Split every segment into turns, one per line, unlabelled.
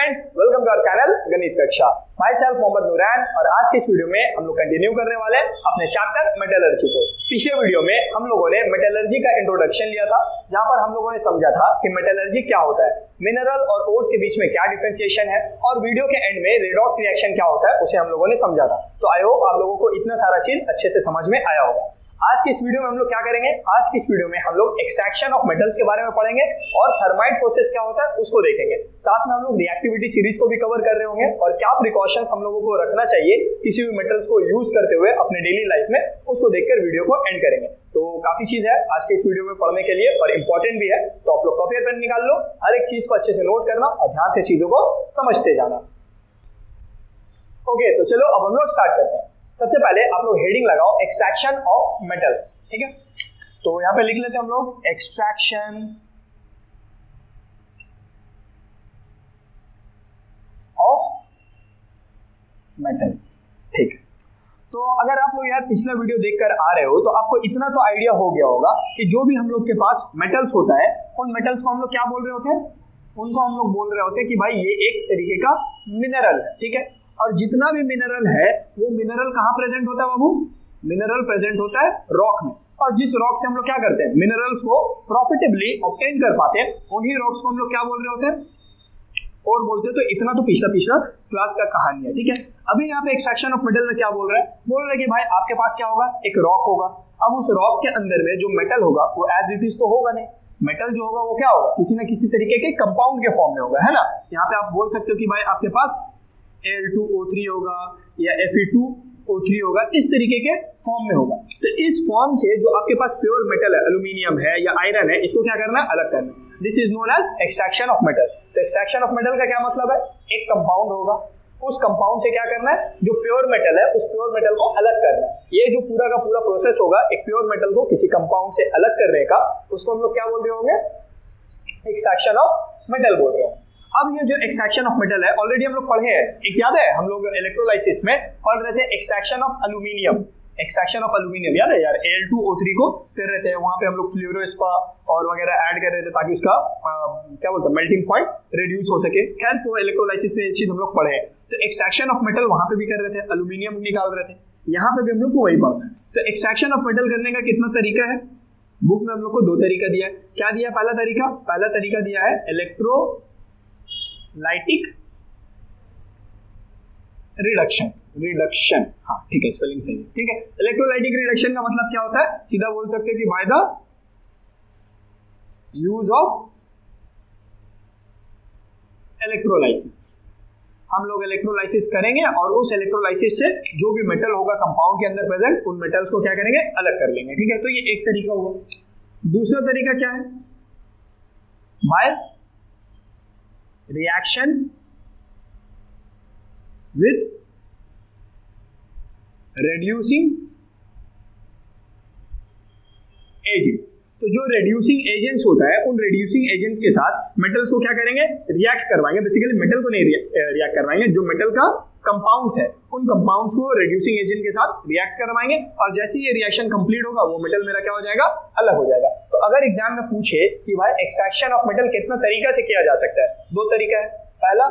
Friends, welcome to our channel Ganit Kaksha. My self Mohammad Noorain और आज के इस वीडियो में हम लोग कंटिन्यू करने वाले हैं अपने चैप्टर मेटलर्जी को। पिछले वीडियो में हम लोगों ने मेटलर्जी का इंट्रोडक्शन लिया था, जहां पर हम लोगों ने समझा था कि मेटलर्जी क्या होता है, मिनरल और ओर्स के बीच में क्या डिफरेंशिएशन है, और वीडियो के एंड में रेडॉक्स रिएक्शन क्या होता है उसे हम लोगों ने समझा था। तो आई होप आप लोगों को इतना सारा चीज अच्छे से समझ में आया होगा। आज की इस वीडियो में हम लोग क्या करेंगे, आज की इस वीडियो में हम लोग एक्सट्रैक्शन ऑफ मेटल्स के बारे में पढ़ेंगे और थर्माइट प्रोसेस क्या होता है उसको देखेंगे। साथ में हम लोग रिएक्टिविटी सीरीज को भी कवर कर रहे होंगे और क्या प्रिकॉशंस हम लोगों को रखना चाहिए किसी भी मेटल्स को यूज करते हुए अपने डेली लाइफ में, उसको देखकर वीडियो को एंड करेंगे। तो काफी चीज है आज के इस वीडियो में पढ़ने के लिए और इंपॉर्टेंट भी है, तो आप लोग कॉपी और पेन निकाल लो, हर एक चीज को अच्छे से नोट करना और ध्यान से चीजों को समझते जाना। ओके, तो चलो अब हम लोग स्टार्ट करते हैं। सबसे पहले आप लोग हेडिंग लगाओ एक्सट्रैक्शन ऑफ मेटल्स, ठीक है। तो यहां पे लिख लेते हैं हम लोग एक्सट्रैक्शन ऑफ मेटल्स, ठीक है। तो अगर आप लोग यार पिछला वीडियो देखकर आ रहे हो तो आपको इतना तो आइडिया हो गया होगा कि जो भी हम लोग के पास मेटल्स होता है उन मेटल्स को हम लोग क्या बोल रहे होते हैं, उनको हम लोग बोल रहे होते हैं कि भाई ये एक तरीके का मिनरल है, ठीक है। और जितना भी मिनरल है वो मिनरल कहाँ प्रेजेंट होता है बाबू, मिनरल प्रेजेंट होता है रॉक में। और जिस रॉक से हम लोग क्या करते हैं, मिनरल्स को प्रॉफिटेबली ऑब्टेन कर पाते हैं, उन्हीं रॉक्स को हम लोग क्या बोल रहे होते हैं, और बोलते हैं। तो इतना तो पिछला क्लास का कहानी है, ठीक है। अभी यहाँ पे एक्सट्रैक्शन ऑफ मेटल में क्या बोल रहा है, बोल रहा है कि भाई आपके पास क्या होगा, एक रॉक होगा। अब उस रॉक के अंदर में जो मेटल होगा वो एज इट इज तो होगा नहीं, मेटल जो होगा वो क्या होगा, किसी ना किसी तरीके के कंपाउंड के फॉर्म में होगा, है ना। यहाँ पे आप बोल सकते हो कि भाई आपके पास Al2O3 होगा या Fe2O3 होगा, इस तरीके के फॉर्म में होगा। तो इस फॉर्म से जो आपके पास प्योर मेटल है, एल्यूमिनियम है या आयरन है, इसको क्या करना है, अलग करना है। This is known as extraction of metal. तो एक्सट्रैक्शन ऑफ मेटल का क्या मतलब है, एक कंपाउंड होगा, उस कंपाउंड से क्या करना है, जो प्योर मेटल है उस प्योर मेटल को अलग करना है। ये जो पूरा का पूरा प्रोसेस होगा एक प्योर मेटल को किसी कंपाउंड से अलग करने का, उसको हम लोग क्या बोल रहे होंगे, एक्सट्रैक्शन ऑफ मेटल बोल रहे होंगे। अब ये जो एक्सट्रैक्शन ऑफ मेटल है ऑलरेडी हम लोग पढ़े हैं, एक याद है हम लोग इलेक्ट्रोलाइसिस में पढ़ रहे थे extraction of aluminium, extraction of aluminium याद है यार, Al2O3 को कर रहे थे, वहां पे हम लोग फ्लोरोस्पा और वगैरह ऐड कर रहे थे ताकि उसका क्या बोलते हैं मेल्टिंग पॉइंट रिड्यूस हो सके। खैर तो इलेक्ट्रोलाइसिस में ये चीज हम लोग पढ़े हैं। तो एक्सट्रैक्शन ऑफ मेटल वहां पे भी कर रहे थे, एल्यूमिनियम निकाल रहे थे, यहाँ पे भी हम लोग को वही पढ़ना है। तो एक्सट्रैक्शन ऑफ मेटल करने का कितना तरीका है, बुक में हम लोग को दो तरीका दिया है। क्या दिया, पहला तरीका दिया है इलेक्ट्रोलाइटिक रिडक्शन, हाँ ठीक है, स्पेलिंग सही है, ठीक है। इलेक्ट्रोलाइटिक रिडक्शन का मतलब क्या होता है, सीधा बोल सकते हैं कि by the use of electrolysis. हम लोग इलेक्ट्रोलाइसिस करेंगे और उस इलेक्ट्रोलाइसिस से जो भी मेटल होगा कंपाउंड के अंदर प्रेजेंट, उन मेटल्स को क्या करेंगे, अलग कर लेंगे, ठीक है। तो ये एक तरीका होगा। दूसरा तरीका क्या है, by reaction with reducing agents। तो जो reducing agents होता है उन reducing agents के साथ मेटल्स को क्या करेंगे, रिएक्ट करवाएंगे। बेसिकली मेटल को नहीं रिएक्ट करवाएंगे, जो मेटल का कंपाउंड्स है उन कंपाउंड्स को reducing agent के साथ रिएक्ट करवाएंगे, और जैसे ही ये रिएक्शन कंप्लीट होगा वो मेटल मेरा क्या हो जाएगा, अलग हो जाएगा। तो अगर एग्जाम में पूछे कि भाई एक्सट्रैक्शन ऑफ मेटल कितना तरीका से किया जा सकता है, दो तरीका है। पहला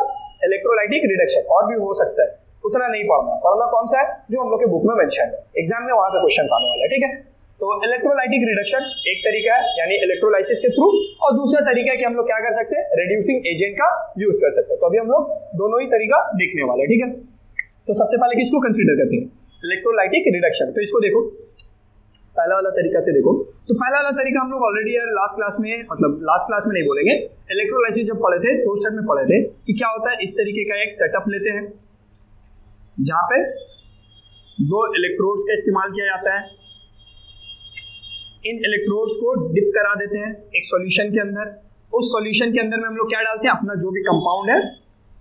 इलेक्ट्रोलाइटिक रिडक्शन, और भी हो सकता है, उतना नहीं पढ़ना कौन सा है, जो हम लोग के बुक में मेंशन है, एग्जाम में वहां से क्वेश्चंस आने वाले हैं, ठीक है। तो इलेक्ट्रोलाइटिक रिडक्शन एक तरीका है, यानी इलेक्ट्रोलाइसिस के थ्रू, और दूसरा तरीका है कि हम लोग क्या कर सकते हैं, रिड्यूसिंग एजेंट का यूज कर सकते हैं। तो अभी हम लोग दोनों ही तरीका देखने वाले हैं, ठीक है। तो सबसे पहले किसको कंसीडर करते हैं, इलेक्ट्रोलाइटिक रिडक्शन। तो इसको देखो, पहला वाला तरीका से देखो। तो पहला वाला तरीका हम लोग ऑलरेडी यार लास्ट क्लास में, मतलब लास्ट क्लास में नहीं बोलेंगे, इलेक्ट्रोलाइसिस जब पढ़े थे तो उस टाइम में पढ़े थे कि क्या होता है, इस तरीके का एक सेटअप लेते हैं जहां पे दो इलेक्ट्रोड्स का इस्तेमाल किया जाता है। इन इलेक्ट्रोड्स को डिप करा देते हैं एक सॉल्यूशन के अंदर। उस सॉल्यूशन के अंदर में हम लोग क्या डालते हैं, अपना जो भी कंपाउंड है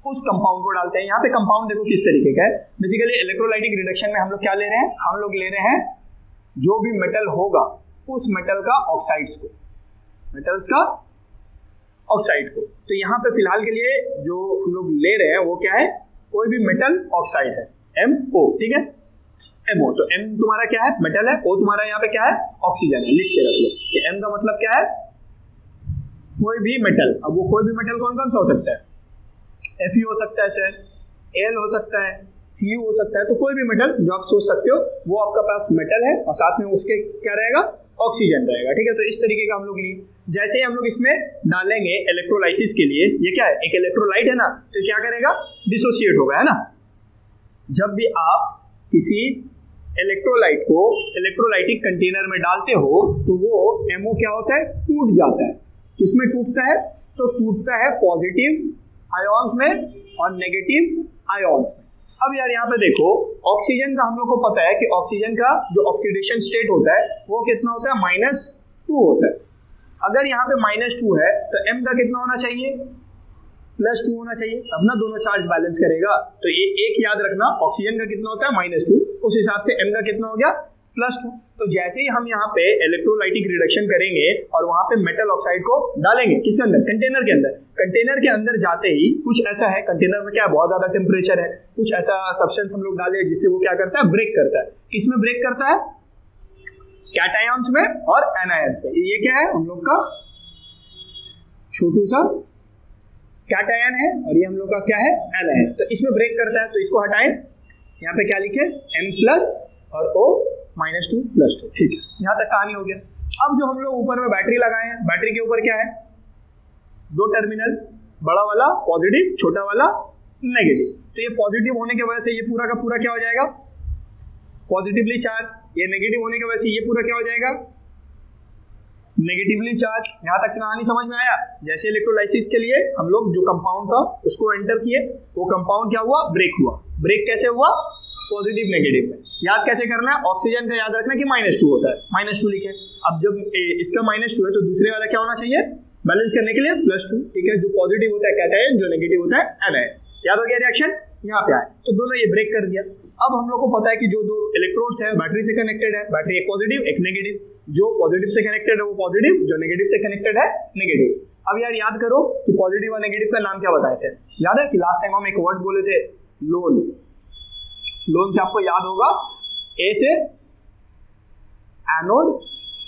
उस कंपाउंड को डालते हैं। यहाँ पे कंपाउंड देखो किस तरीके का है, बेसिकली इलेक्ट्रोलाइटिक रिडक्शन में हम लोग क्या ले रहे हैं, हम लोग ले रहे हैं जो भी मेटल होगा उस मेटल का ऑक्साइड्स को, मेटल्स का ऑक्साइड को। तो यहाँ पे फिलहाल के लिए जो हम लोग ले रहे हैं वो क्या है, कोई भी मेटल ऑक्साइड है, MO, ठीक है, MO। तो M तुम्हारा क्या है, मेटल है, O तुम्हारा यहाँ पे क्या है, ऑक्सीजन है। लिख के रख लो कि M का मतलब क्या है, कोई भी मेटल। अब वो कोई भी मेटल कौन कौन सा हो सकता है, Fe हो सकता है सर, Al हो सकता है, Cu हो सकता है। तो कोई भी मेटल जो आप सोच सकते हो वो आपका पास मेटल है और साथ में उसके क्या रहेगा, ऑक्सीजन रहेगा। ठीक है, तो इस तरीके का हम लोग लिए। जैसे ही हम लोग इसमें डालेंगे इलेक्ट्रोलाइसिस के लिए, ये क्या है, एक इलेक्ट्रोलाइट है ना, तो क्या करेगा, डिसोसिएट होगा, है ना। जब भी आप किसी इलेक्ट्रोलाइट को इलेक्ट्रोलाइटिक कंटेनर में डालते हो तो वो MO क्या होता है, टूट जाता है। किसमें टूटता है, तो टूटता है पॉजिटिव आयोन्स में और नेगेटिव आयोन्स में। अब यार यहाँ पे देखो, ऑक्सीजन का हम लोग को पता है कि ऑक्सीजन का जो ऑक्सीडेशन स्टेट होता है वो कितना होता है, -2 होता है। अगर यहाँ पे -2 है तो M का कितना होना चाहिए, +2 होना चाहिए, तब ना दोनों चार्ज बैलेंस करेगा। तो ये एक याद रखना, ऑक्सीजन का कितना होता है -2, उस हिसाब से M का कितना हो गया, +2। तो जैसे ही हम यहाँ पे इलेक्ट्रोलाइटिक रिडक्शन करेंगे और वहां पे मेटल ऑक्साइड को डालेंगे, किसके अंदर, कंटेनर के अंदर। कंटेनर के अंदर जाते ही कुछ ऐसा है, कंटेनर में क्या है, बहुत ज्यादा टेम्परेचर है, कुछ ऐसा सब्सटेंस हम लोग डाले जिससे वो क्या करता है, ब्रेक करता है। किसमें ब्रेक करता है, कैटायंस में और एनायंस में। ये क्या है, हम लोग का छोटू सा कैटायन है और ये हम लोग का क्या है, एनायन। तो इसमें ब्रेक करता है, तो इसको हटाएं, यहाँ पे क्या लिखे, M+ और O -2+2। ठीक है, यहाँ तक कहानी हो गया। अब जो हम लोग ऊपर में बैटरी लगाए हैं, बैटरी के ऊपर क्या है, 2 टर्मिनल, बड़ा वाला पॉजिटिव, छोटा वाला नेगेटिव। तो ये पॉजिटिव होने की वजह से ये पूरा का पूरा क्या हो जाएगा, पॉजिटिवली चार्ज, ये नेगेटिव होने की वजह से ये पूरा क्या हो जाएगा, नेगेटिवली चार्ज। यहाँ तक कहानी समझ में आया। जैसे इलेक्ट्रोलाइसिस के लिए हम लोग जो कंपाउंड था उसको एंटर किए, वो कंपाउंड क्या हुआ, ब्रेक हुआ। ब्रेक कैसे हुआ, पॉजिटिव नेगेटिव में। याद कैसे करना है, ऑक्सीजन का याद रखना कि -2 होता है, -2 लिखे। अब जब इसका -2 है तो दूसरे वाला क्या होना चाहिए, बैलेंस करने के लिए +2। ठीक है, जो पॉजिटिव होता है कैटायन, जो नेगेटिव होता है एनायन। याद हो गया रिएक्शन, यहाँ पे आए तो दोनों ये ब्रेक कर दिया। अब हम लोग को पता है कि जो 2 इलेक्ट्रोड्स है बैटरी से कनेक्टेड है, बैटरी एक पॉजिटिव एक नेगेटिव, जो पॉजिटिव से कनेक्टेड है वो पॉजिटिव, जो नेगेटिव से कनेक्टेड है नेगेटिव। अब यार याद करो कि पॉजिटिव और नेगेटिव का नाम क्या बताए थे, याद है कि लास्ट टाइम हम एक वर्ड बोले थे, लोन। लोन से आपको याद होगा, A से एनोड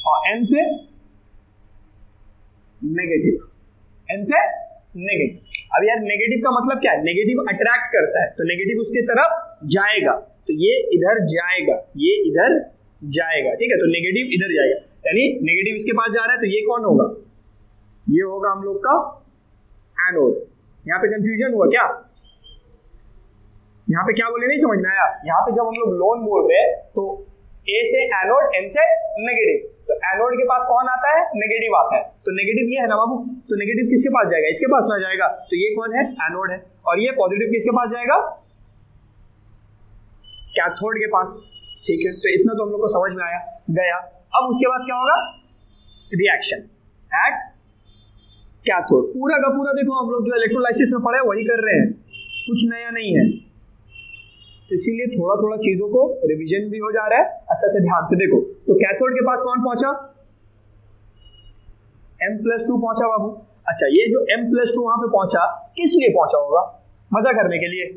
और N से नेगेटिव, N से नेगेटिव। अब यार नेगेटिव का मतलब क्या है, नेगेटिव अट्रैक्ट करता है, तो नेगेटिव उसके तरफ जाएगा, तो ये इधर जाएगा, ये इधर जाएगा। ठीक है, तो नेगेटिव इधर जाएगा, यानी नेगेटिव इसके पास जा रहा है, तो ये कौन होगा, ये होगा हम लोग का एनोड। यहाँ पे कंफ्यूजन हुआ क्या, यहाँ पे क्या बोले, नहीं समझ में आया। यहाँ पे जब हम लोग लोन बोल रहे हैं तो A से एनोड, N से नेगेटिव, तो एनोड के पास कौन आता है, नेगेटिव आता है, तो नेगेटिव ये है ना बाबू, तो नेगेटिव किसके पास जाएगा, इसके पास ना जाएगा, तो ये कौन है, एनोड है। और ये पॉजिटिव किसके पास जाएगा, कैथोड के पास। ठीक है, तो इतना तो हम लोग को समझ में आया गया। अब उसके बाद क्या होगा, रिएक्शन एट कैथोड। पूरा का पूरा देखो हम लोग जो इलेक्ट्रोलाइसिस में पढ़े वही कर रहे हैं, कुछ नया नहीं है। तो इसीलिए थोड़ा थोड़ा चीजों को रिवीजन भी हो जा रहा है, अच्छा से ध्यान से देखो। तो कैथोड के पास कौन पहुंचा, M+2 पहुंचा बाबू। अच्छा, ये जो M+2 वहां पे पहुंचा, किस लिए पहुंचा होगा, मजा करने के लिए,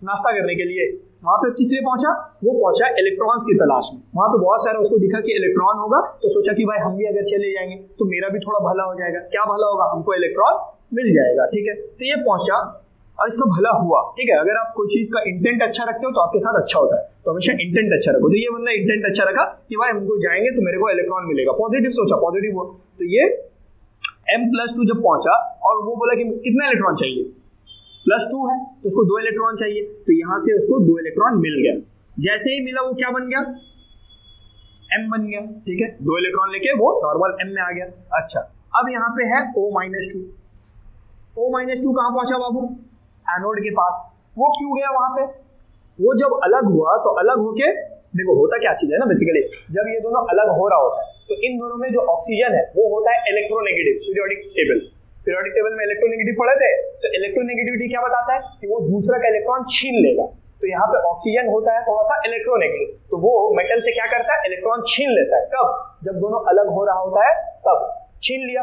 नाश्ता करने के लिए। वहां पे किस लिए पहुंचा, वो पहुंचा इलेक्ट्रॉन्स की तलाश में। वहां पे बहुत सारा उसको दिखा कि इलेक्ट्रॉन होगा, तो सोचा कि भाई हम भी अगर चले जाएंगे तो मेरा भी थोड़ा भला हो जाएगा। क्या भला होगा, हमको इलेक्ट्रॉन मिल जाएगा। ठीक है, तो ये पहुंचा और इसका भला हुआ। ठीक है, अगर आप कोई चीज का इंटेंट अच्छा रखते हो तो आपके साथ अच्छा होता है, तो हमेशा इंटेंट अच्छा रखो। तो ये बंदा इंटेंट अच्छा रखा कि भाई हमको जाएंगे तो मेरे को इलेक्ट्रॉन मिलेगा, पॉजिटिव सोचा, पॉजिटिव हुआ। तो ये M+2 जब पहुंचा और वो बोला कि कितना इलेक्ट्रॉन चाहिए, +2 है तो उसको 2 इलेक्ट्रॉन चाहिए, तो यहां से उसको 2 इलेक्ट्रॉन मिल गया। जैसे ही मिला वो क्या बन गया, M बन गया। ठीक है, 2 इलेक्ट्रॉन लेके वो नॉर्मल M में आ गया। अच्छा, अब यहाँ पे है O-2। O-2 कहां पहुंचा बाबू, एनोड के पास। वो क्यों गया वहां पे, वो जब अलग हुआ तो अलग होके, देखो होता क्या चीज है ना, बेसिकली जब ये दोनों अलग हो रहा होता है तो इन दोनों में जो ऑक्सीजन है वो होता है इलेक्ट्रोनेगेटिव। पीरियोडिक टेबल में इलेक्ट्रोनेगेटिव पढ़े थे, तो इलेक्ट्रोनेगेटिविटी क्या बताता है कि वो दूसरा का इलेक्ट्रॉन छीन लेगा। तो यहाँ पे ऑक्सीजन होता है थोड़ा सा इलेक्ट्रोनेगेटिव, तो वो मेटल से क्या करता है, इलेक्ट्रॉन छीन लेता है। कब, जब दोनों अलग हो रहा होता है तब छीन लिया।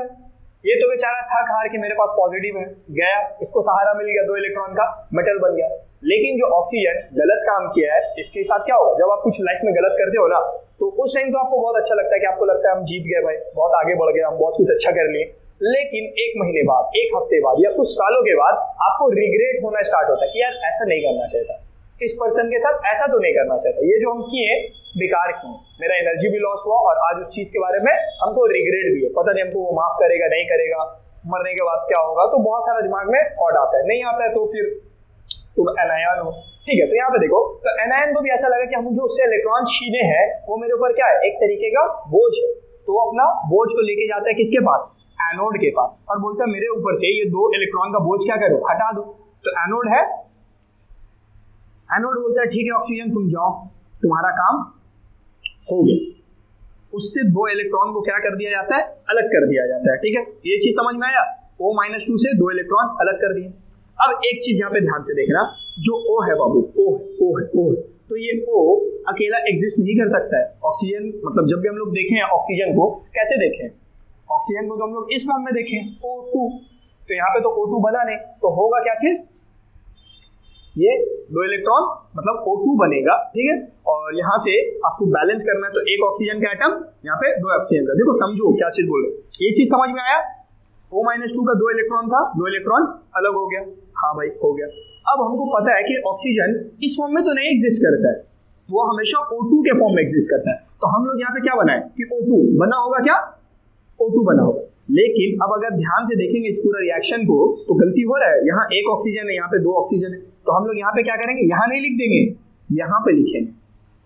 ये तो बेचारा थक हार के मेरे पास पॉजिटिव है, गया, इसको सहारा मिल गया 2 इलेक्ट्रॉन का, मेटल बन गया। लेकिन जो ऑक्सीजन गलत काम किया है, इसके साथ क्या होगा, जब आप कुछ लाइफ में गलत करते हो ना, तो उस टाइम तो आपको बहुत अच्छा लगता है कि आपको लगता है हम जीत गए भाई, बहुत आगे बढ़ गए, हम बहुत कुछ अच्छा कर लिए। लेकिन एक महीने बाद, एक हफ्ते बाद या कुछ सालों के बाद आपको रिग्रेट होना स्टार्ट होता है कि यार ऐसा नहीं करना चाहिए था, इस पर्सन के साथ ऐसा तो नहीं करना चाहिए था, ये जो हम किए बेकार किए, मेरा एनर्जी भी लॉस हुआ और आज उस चीज के बारे में हमको रिग्रेट भी है, पता नहीं हमको वो माफ करेगा नहीं करेगा, मरने के बाद क्या होगा। तो बहुत सारा दिमाग में थॉट आता है, नहीं आता है तो फिर तुम एनायन हो। ठीक है, तो यहाँ पे देखो, तो एनायन को भी ऐसा लगा कि हम जो उससे इलेक्ट्रॉन छीने हैं वो मेरे ऊपर क्या है, एक तरीके का बोझ है, तो वो अपना बोझ को लेके जाता है किसके पास, एनोड के पास, और बोलता है मेरे ऊपर से ये 2 इलेक्ट्रॉन का बोझ क्या करो, हटा दो। तो एनोड है, एनोड बोलता है ठीक है ऑक्सीजन तुम जाओ, तुम्हारा काम हो गया, उससे 2 इलेक्ट्रॉन को क्या कर दिया जाता है, अलग कर दिया जाता है। ठीक है, ये चीज समझ में आया, O-2 से 2 इलेक्ट्रॉन अलग कर दिए। अब एक चीज यहाँ पे ध्यान से देखना, जो O है बाबू, O है, तो ये O अकेला एग्जिस्ट नहीं कर सकता है। ऑक्सीजन मतलब जब भी हम लोग देखें ऑक्सीजन को, कैसे देखें, ऑक्सीजन को तो हम लोग इस फॉर्म में देखें O2, तो यहाँ पे तो O2 बना नहीं, तो होगा क्या चीज, ये 2 इलेक्ट्रॉन मतलब O2 बनेगा। ठीक है, और यहाँ से आपको बैलेंस करना है, तो एक ऑक्सीजन का एटम, यहाँ पे 2 ऑक्सीजन का। देखो समझो क्या चीज बोल रहे, ये चीज समझ में आया, O-2 का 2 इलेक्ट्रॉन था, 2 इलेक्ट्रॉन अलग हो गया, हाँ भाई हो गया। अब हमको पता है कि ऑक्सीजन इस फॉर्म में तो नहीं एग्जिस्ट करता है, वो हमेशा O2 के फॉर्म में एग्जिस्ट करता है, तो हम लोग यहाँ पे क्या बनाए कि O2 बना होगा, क्या O2 बना होगा। लेकिन अब अगर ध्यान से देखेंगे इस पूरा रिएक्शन को, तो गलती हो रहा है, यहाँ एक ऑक्सीजन है, यहाँ पे 2 ऑक्सीजन है, तो हम लोग यहाँ पे क्या करेंगे, यहाँ नहीं लिख देंगे, यहाँ पे लिखेंगे,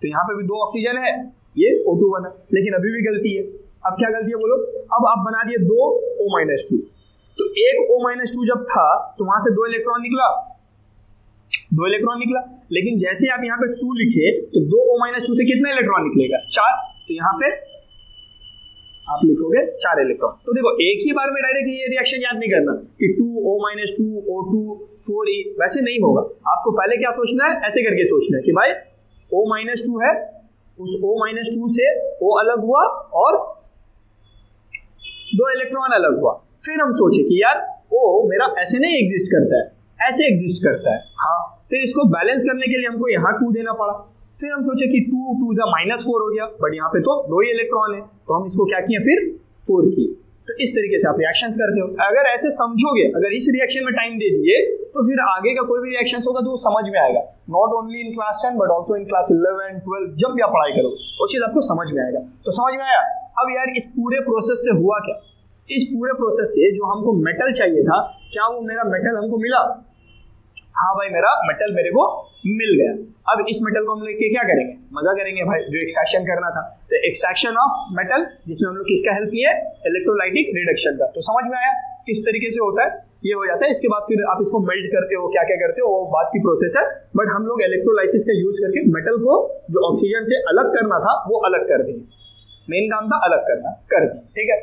तो यहाँ पे भी 2 ऑक्सीजन है, ये O2 बना, लेकिन अभी भी गलती है। अब क्या गलती है बोलो, अब आप बना दिए 2 O-2, तो एक O-2 जब था तो वहां से 2 इलेक्ट्रॉन निकला, 2 इलेक्ट्रॉन निकला, लेकिन जैसे आप यहाँ पे 2 लिखे तो 2 O-2 से कितना इलेक्ट्रॉन निकलेगा, 4, तो यहाँ पे आप लिखोगे 4 इलेक्ट्रॉन। तो देखो एक ही बार में डायरेक्ट ये रिएक्शन याद नहीं करना कि 2O-2 O2 4E, वैसे नहीं होगा, आपको पहले क्या सोचना है, ऐसे करके सोचना है कि भाई O-2 है, उस O-2 से O अलग हुआ और 2 इलेक्ट्रॉन अलग हुआ, फिर हम सोचे कि यार O मेरा ऐसे नहीं एग्जिस्ट करता है, ऐसे एग्जिस्ट करता है, हाँ, फिर इसको बैलेंस करने के लिए हमको यहाँ 2 देना पड़ा, फिर हम सोचे कि 2 2 -4 हो गया, बट यहाँ पे तो 2 ही इलेक्ट्रॉन है, तो हम इसको क्या किए, फिर 4 किए। तो इस तरीके से आप रिएक्शंस करते हो, अगर ऐसे समझोगे, अगर इस रिएक्शन में टाइम दे दिए तो फिर आगे का कोई भी रिएक्शन होगा तो वो समझ में आएगा, not only in class 10 but also in class 11 12, जब भी आप पढ़ाई करो वो चीज आपको समझ में आएगा। तो समझ में आया। अब यार इस पूरे प्रोसेस से हुआ क्या, इस पूरे प्रोसेस से जो हमको मेटल चाहिए था, क्या वो मेरा मेटल हमको मिला, हाँ भाई मेरा मेटल मेरे को मिल गया। अब इस मेटल को हम लेके क्या करेंगे, मजा करेंगे भाई, जो एक्सट्रैक्शन करना था, तो एक्सट्रैक्शन ऑफ मेटल, जिसमें हम लोग किसका हेल्प लिए, इलेक्ट्रोलाइटिक रिडक्शन का। तो समझ में आया किस तरीके से होता है, ये हो जाता है। इसके बाद फिर आप इसको मेल्ट करते हो, क्या क्या करते हो वो बात की प्रोसेस है, बट हम लोग इलेक्ट्रोलाइसिस का यूज करके मेटल को जो ऑक्सीजन से अलग करना था वो अलग कर देंगे, मेन काम था अलग करना, कर दिए। ठीक है,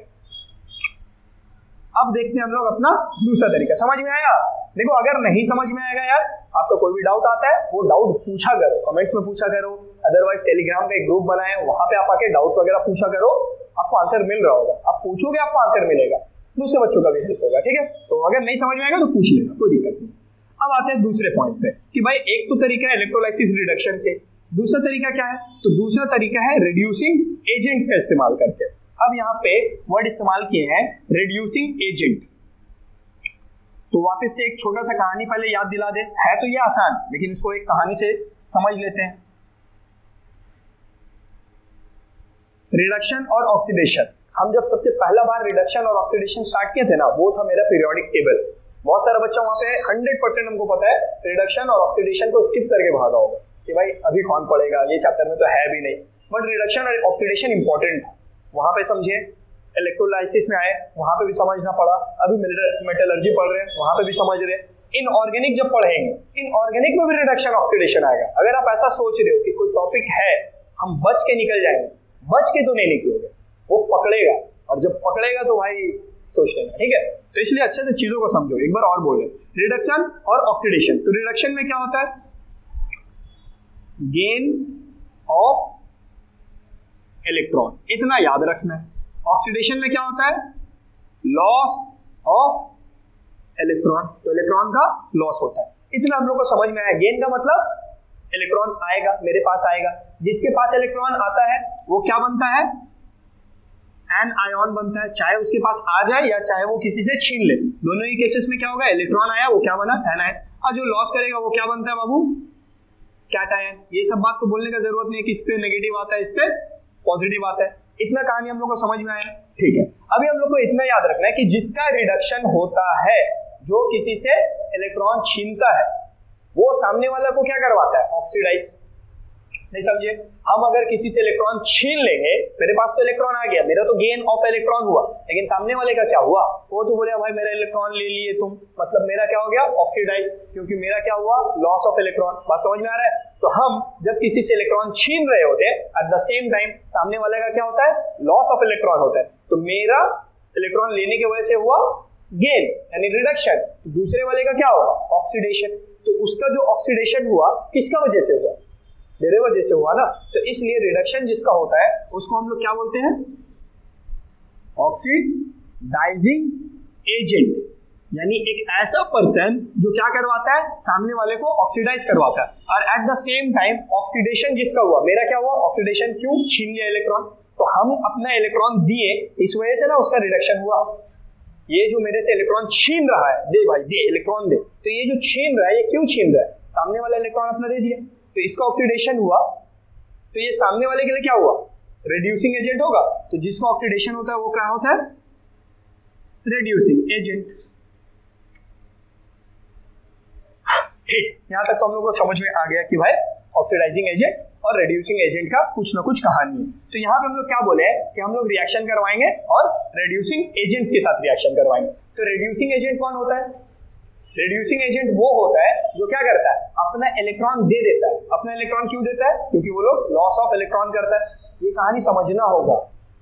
अब देखते हैं हम लोग अपना दूसरा तरीका। समझ में आया। देखो अगर नहीं समझ में आएगा यार, आपका कोई भी डाउट आता है वो डाउट पूछा करो, कमेंट्स में पूछा करो, अदरवाइज टेलीग्राम का एक ग्रुप बनाए, वहां पे आप आके डाउट्स वगैरह पूछा करो, आपको आंसर मिल रहा होगा, आप पूछोगे आपको आंसर मिलेगा, दूसरे बच्चों का भी हेल्प होगा। ठीक है, तो अगर नहीं समझ में आएगा तो पूछ लेना, कोई दिक्कत नहीं। अब आते हैं दूसरे पॉइंट पे कि भाई एक तो तरीका है इलेक्ट्रोलाइसिस रिडक्शन से, दूसरा तरीका क्या है, तो दूसरा तरीका है रिड्यूसिंग एजेंट्स का इस्तेमाल करके। अब यहाँ पे वर्ड इस्तेमाल किए हैं रिड्यूसिंग एजेंट, तो वापस से एक छोटा सा कहानी पहले याद दिला दे, है तो ये आसान, लेकिन इसको एक कहानी से समझ लेते हैं। रिडक्शन और ऑक्सीडेशन, हम जब सबसे पहला बार रिडक्शन और ऑक्सीडेशन स्टार्ट किए थे ना, वो था मेरा पीरियोडिक टेबल। बहुत सारा बच्चा वहां पे 100% हमको पता है रिडक्शन और ऑक्सीडेशन को स्किप करके भागा होगा कि भाई अभी कौन पढ़ेगा, ये चैप्टर में तो है भी नहीं, बट रिडक्शन और ऑक्सीडेशन इंपॉर्टेंट था। वहां पे समझे, इलेक्ट्रोलाइसिस में आए वहां पे भी समझना पड़ा, अभी मेटलर्जी पढ़ रहे हैं वहां पे भी समझ रहे हैं, इनऑर्गेनिक जब पढ़ेंगे इनऑर्गेनिक में भी रिडक्शन ऑक्सीडेशन आएगा। अगर आप ऐसा सोच रहे हो कि कोई टॉपिक है हम बच के निकल जाएंगे, बच के तो नहीं निकलोगे, वो पकड़ेगा, और जब पकड़ेगा तो भाई सोच लेना। ठीक है, तो इसलिए अच्छे से चीजों को समझो। एक बार और बोल रहे, रिडक्शन और ऑक्सीडेशन। तो रिडक्शन में क्या होता है, गेन ऑफ इलेक्ट्रॉन, इतना याद रखना है। ऑक्सीडेशन में क्या होता है, लॉस ऑफ इलेक्ट्रॉन, तो इलेक्ट्रॉन का लॉस होता है। इतना हम लोग को समझ में आया। गेन का मतलब इलेक्ट्रॉन आएगा, मेरे पास आएगा, जिसके पास इलेक्ट्रॉन आता है वो क्या बनता है, एन आयन बनता है, चाहे उसके पास आ जाए या चाहे वो किसी से छीन ले, दोनों ही केसेस में क्या होगा, इलेक्ट्रॉन आया वो क्या बना, एन आयन, और जो लॉस करेगा वो क्या बनता है बाबू, कैटायन। ये सब बात तो बोलने का जरूरत नहीं है कि इस पे नेगेटिव आता है इस पे पॉजिटिव आता है, इतना कहानी हम लोग को समझ में आया, ठीक है। अभी हम लोग को इतना याद रखना है कि जिसका रिडक्शन होता है, जो किसी से इलेक्ट्रॉन छीनता है, वो सामने वाला को क्या करवाता है, ऑक्सीडाइज। नहीं समझे, हम अगर किसी से इलेक्ट्रॉन छीन लेंगे, मेरे पास तो इलेक्ट्रॉन आ गया, मेरा तो गेन ऑफ इलेक्ट्रॉन हुआ, लेकिन सामने वाले का क्या हुआ, वो तो बोले भाई मेरा इलेक्ट्रॉन ले लिए तुम, मतलब मेरा क्या हो गया, ऑक्सीडाइज, क्योंकि मेरा क्या हुआ, लॉस ऑफ इलेक्ट्रॉन। बात समझ में आ रहा है। तो हम जब किसी से इलेक्ट्रॉन छीन रहे होते हैं, एट द सेम टाइम सामने वाले का क्या होता है, लॉस ऑफ इलेक्ट्रॉन होता है, तो मेरा इलेक्ट्रॉन लेने की वजह से हुआ गेन यानी रिडक्शन, दूसरे वाले का क्या होगा, ऑक्सीडेशन। तो उसका जो ऑक्सीडेशन हुआ किसका वजह से हुआ, मेरे वजह से हुआ ना, तो इसलिए रिडक्शन जिसका होता है उसको हम लोग क्या बोलते हैं, ऑक्सीडाइजिंग एजेंट, यानी एक ऐसा पर्सन जो क्या करवाता है, सामने वाले को ऑक्सीडाइज करवाता है, और at the same time oxidation जिसका हुआ, मेरा क्या हुआ, ऑक्सीडेशन, क्यों, छीन लिया इलेक्ट्रॉन, तो हम अपना इलेक्ट्रॉन दिए, इस वजह से ना उसका रिडक्शन हुआ। ये जो मेरे से इलेक्ट्रॉन छीन रहा है, दे भाई दे इलेक्ट्रॉन दे, तो ये जो छीन रहा है ये क्यों छीन रहा है, सामने वाला इलेक्ट्रॉन अपना दे दिया, तो इसका ऑक्सीडेशन हुआ, तो ये सामने वाले के लिए क्या हुआ, रिड्यूसिंग एजेंट होगा। तो जिसका ऑक्सीडेशन होता है वो क्या होता है, रिड्यूसिंग एजेंट। ठीक, यहां तक तो हम लोग को समझ में आ गया कि भाई ऑक्सीडाइजिंग एजेंट और रिड्यूसिंग एजेंट का कुछ ना कुछ कहानी है। तो यहाँ पे हम लोग क्या बोले हैं कि हम लोग रिएक्शन करवाएंगे और रिड्यूसिंग एजेंट्स के साथ रिएक्शन करवाएंगे। तो रिड्यूसिंग एजेंट कौन होता है, रिड्यूसिंग एजेंट वो होता है जो क्या करता है, अपना इलेक्ट्रॉन दे देता है। अपना इलेक्ट्रॉन क्यों देता है, क्योंकि वो लोग लॉस ऑफ इलेक्ट्रॉन करता है। ये कहानी समझना होगा,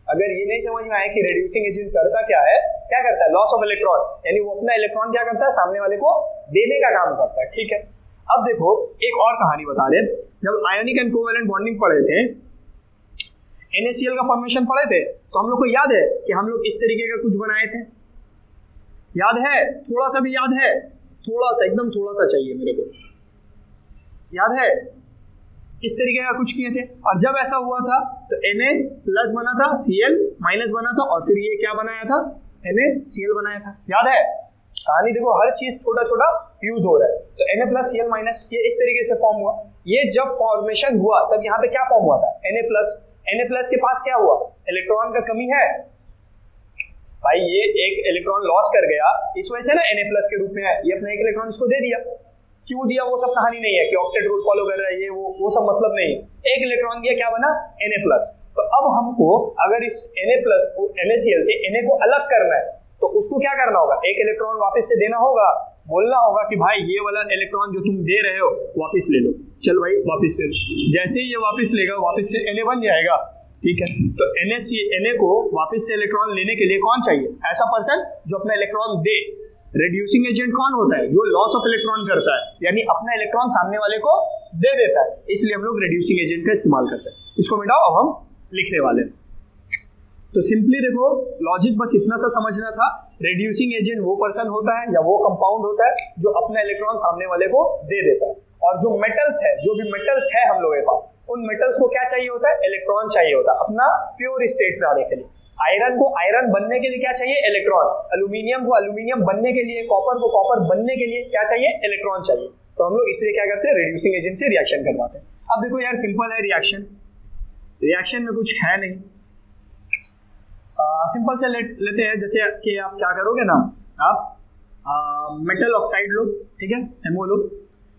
अगर ये नहीं समझ में आए कि रिड्यूसिंग एजेंट करता क्या है, क्या करता है, लॉस ऑफ इलेक्ट्रॉन, यानी वो अपना इलेक्ट्रॉन क्या करता है, सामने वाले को देने का काम करता है, ठीक है। अब देखो एक और कहानी बता दे, जब आयोनिक एंड कोवेलेंट बॉन्डिंग पढ़े थे, NaCl का फॉर्मेशन पढ़े थे, तो हम लोग को याद है कि हम लोग इस तरीके का कुछ बनाए थे, याद है, थोड़ा सा भी याद है, थोड़ा सा, एकदम थोड़ा सा चाहिए मेरे को, याद है, इस तरीके का कुछ किए थे। और जब ऐसा हुआ था तो Na प्लस बना था, Cl माइनस बना था, और फिर ये क्या बनाया था, NaCl बनाया था, याद है। कहानी देखो, हर चीज छोटा छोटा यूज हो रहा है। तो Na प्लस Cl माइनस ये इस तरीके से फॉर्म हुआ। ये जब फॉर्मेशन हुआ तब यहाँ पे क्या फॉर्म हुआ था, Na प्लस के पास क्या हुआ, इलेक्ट्रॉन का कमी है भाई, ये एक इलेक्ट्रॉन लॉस कर गया, इस वजह से ना Na प्लस के रूप में है, ये अपना एक इलेक्ट्रॉन इसको दे दिया। क्यों दिया वो सब कहानी नहीं है कि ऑक्टेट रूल फॉलो कर रहा है, ये वो सब मतलब नहीं है। एक इलेक्ट्रॉन दिया, क्या बना, Na प्लस। तो अब हमको अगर इस Na प्लस को NaCl से Na को अलग करना है, तो उसको क्या करना होगा, एक इलेक्ट्रॉन वापस से देना होगा, बोलना होगा कि भाई ये वाला इलेक्ट्रॉन जो तुम दे रहे हो वापस ले लो, चल भाई वापस ले लो। जैसे ही ये वापस लेगा, वापस से Na बन जाएगा, ठीक है। तो Na को वापस से इलेक्ट्रॉन लेने के लिए कौन चाहिए, ऐसा पर्सन जो अपना इलेक्ट्रॉन दे। रिड्यूसिंग एजेंट कौन होता है, जो लॉस ऑफ इलेक्ट्रॉन करता है, यानी अपना इलेक्ट्रॉन सामने वाले को दे देता है, इसलिए हम लोग रिड्यूसिंग एजेंट का इस्तेमाल करते हैं। इसको मिटाओ, अब हम लिखने वाले हैं। तो सिंपली देखो, लॉजिक बस इतना सा समझना था, रिड्यूसिंग एजेंट वो पर्सन होता है या वो कंपाउंड होता है जो अपना इलेक्ट्रॉन सामने वाले को दे देता है। और जो मेटल्स है, जो भी मेटल्स है हम लोगों के पास, उन मेटल्स को क्या चाहिए होता है, इलेक्ट्रॉन चाहिए होता है अपना प्योर स्टेट में आने के लिए। आयरन को आयरन बनने के लिए क्या चाहिए, इलेक्ट्रॉन। एल्यूमिनियम को एल्यूमिनियम बनने के लिए, कॉपर को कॉपर बनने के लिए क्या चाहिए, इलेक्ट्रॉन चाहिए। तो हम लोग इसलिए क्या करते हैं, रिड्यूसिंग एजेंट से रिएक्शन करवाते हैं। अब देखो यार, सिंपल है रिएक्शन, रिएक्शन में कुछ है नहीं, सिंपल से लेते हैं। जैसे कि आप क्या करोगे ना, आप मेटल ऑक्साइड लो, ठीक है, MO लो,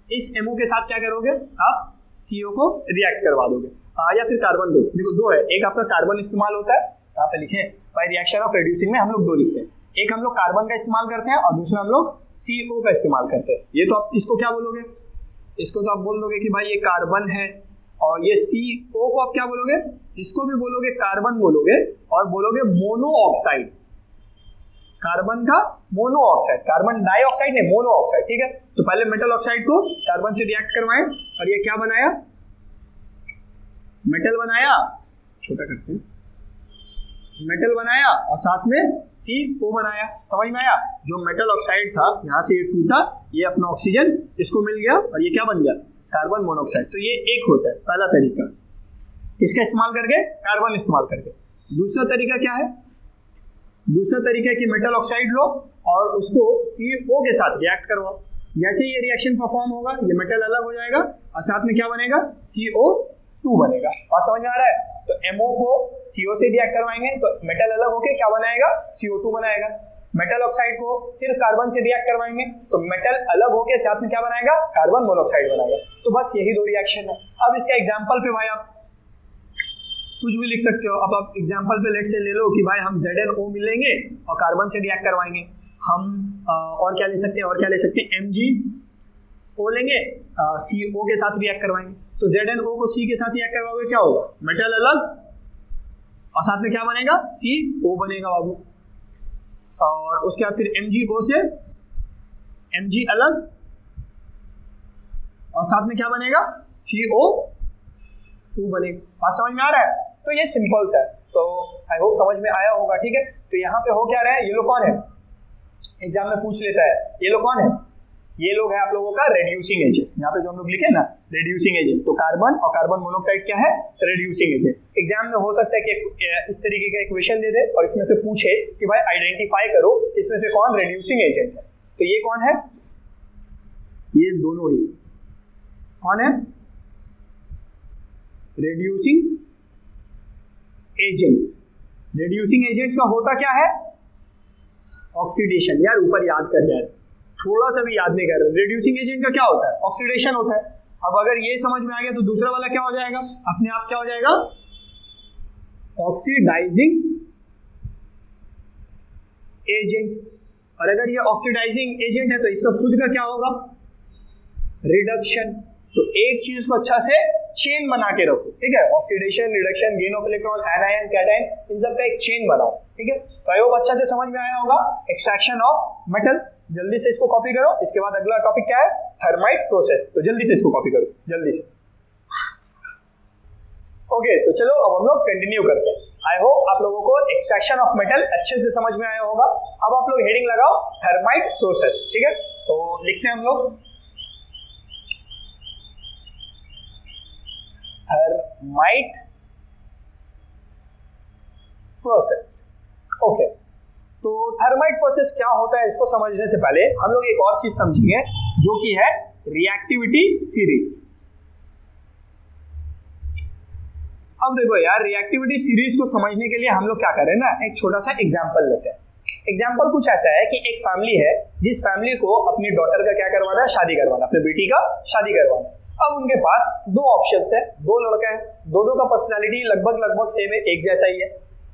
इस MO के साथ क्या करोगे, आप CO को रिएक्ट करवा दोगे, या फिर कार्बन दो। देखो दो है, एक आपका कार्बन इस्तेमाल होता है, यहाँ पे लिखे बाय रिएक्शन ऑफ रिड्यूसिंग में हम लोग दो लिखते हैं, एक हम लोग कार्बन का इस्तेमाल करते हैं और दूसरा हम लोग CO का इस्तेमाल करते हैं। ये तो आप इसको क्या बोलोगे, इसको तो आप बोल दोगे कि भाई ये कार्बन है, और ये CO को आप क्या बोलोगे, इसको भी बोलोगे कार्बन बोलोगे, और बोलोगे मोनो ऑक्साइड, कार्बन का मोनो ऑक्साइड, कार्बन डाइऑक्साइड नहीं, मोनो ऑक्साइड, ठीक है। तो पहले मेटल ऑक्साइड को कार्बन से रिएक्ट करवाएं, और ये क्या बनाया, मेटल बनाया, छोटा करते हैं, मेटल बनाया और साथ में CO बनाया। समझ में आया, जो मेटल ऑक्साइड था यहाँ से ये टूटा, ये अपना ऑक्सीजन इसको मिल गया, और ये क्या बन गया, कार्बन मोनोऑक्साइड। तो ये एक होता है पहला तरीका, किसका इस्तेमाल करके, कार्बन इस्तेमाल करके। दूसरा तरीका क्या है? दूसरा तरीका है कि मेटल ऑक्साइड लो और उसको CO के साथ रिएक्ट करवाओ। जैसे ये रिएक्शन परफॉर्म होगा ये मेटल अलग हो जाएगा और साथ में क्या बनेगा? CO2 बनेगा। बात समझ में आ रहा है? तो MO को CO से रिएक्ट करवाएंगे तो मेटल अलग होके क्या बनाएगा? CO2 बनाएगा। मेटल ऑक्साइड को सिर्फ कार्बन से रिएक्ट करवाएंगे तो मेटल अलग होके साथ में क्या बनाएगा? कार्बन मोनोऑक्साइड बनाएगा। तो बस यही दो रिएक्शन है। अब इसका एग्जांपल पे भाई आप कुछ भी लिख सकते हो। अब आप एग्जांपल पे लेट से ले लो कि भाई हम ZnO मिलेंगे और कार्बन से रिएक्ट करवाएंगे। हम और क्या ले सकते हैं? और क्या ले सकते हैं? MgO लेंगे, CO के साथ रिएक्ट करवाएंगे। तो ZnO को C के साथ रिएक्ट करवाओगे क्या होगा? मेटल अलग और साथ में क्या बनेगा? CO बनेगा बाबू। और उसके बाद फिर MgO से Mg अलग और साथ में क्या बनेगा? CO2 बनेगा। बात समझ में आ रहा है? तो ये सिंपल सा है। तो आई होप समझ में आया होगा। ठीक है, तो यहाँ पे हो क्या रहा है? ये लोग कौन है? एग्जाम में पूछ लेता है ये लोग कौन है? ये लोग है आप लोगों का रेड्यूसिंग एजेंट। यहाँ पे जो हम लोग लिखे ना रेड्यूसिंग एजेंट, तो कार्बन और कार्बन मोनोऑक्साइड क्या है? Reducing agent. एग्जाम में हो सकता है कि इस तरीके का इक्वेशन दे दे और इसमें से पूछे कि भाई आइडेंटिफाई करो इसमें से कौन रेड्यूसिंग एजेंट है। तो ये कौन है? ये दोनों ही कौन है? Reducing agents. रेड्यूसिंग एजेंट्स का होता क्या है? ऑक्सीडेशन। यार ऊपर याद कर यार, थोड़ा सा भी याद नहीं कर रहे। रेड्यूसिंग एजेंट का क्या होता है? ऑक्सीडेशन होता है। अब अगर ये समझ में आ गया तो दूसरा वाला क्या हो जाएगा? अपने आप क्या हो जाएगा? Oxidizing agent. और अगर ये ऑक्सीडाइजिंग एजेंट है तो इसका खुद का क्या होगा? रिडक्शन। तो एक चीज को अच्छा से चेन बना के रखो। ठीक है, oxidation, reduction, gain of electron, anion, cation, इन सब का एक चेन बनाओ। ठीक है, तो आई होप अच्छा से समझ में आया होगा। Extraction of metal. जल्दी से इसको कॉपी करो। इसके बाद अगला टॉपिक क्या है? Thermite process. तो जल्दी से इसको कॉपी करो, जल्दी से। ओके, तो चलो अब हम लोग कंटिन्यू करते हैं। आई होप आप लोगों को एक्सट्रैक्शन ऑफ मेटल अच्छे से समझ में आया होगा। अब आप लोग हेडिंग लगाओ थर्माइट प्रोसेस। ठीक है, तो लिखते हैं हम लोग थर्माइट प्रोसेस। ओके, तो थर्माइट प्रोसेस क्या होता है इसको समझने से पहले हम लोग एक और चीज समझेंगे जो कि है रिएक्टिविटी सीरीज। अब देखो यार, रिएक्टिविटी सीरीज को समझने के लिए हम लोग क्या करें ना, एक छोटा सा एग्जांपल लेते हैं। एग्जांपल कुछ ऐसा है कि एक फैमिली है जिस फैमिली को अपनी डॉटर का क्या करवाना है? शादी करवाना, अपनी बेटी का शादी करवाना। अब उनके पास दो ऑप्शंस है, दो लड़का है, दोनों का पर्सनालिटी लगभग सेम है, एक जैसा ही है।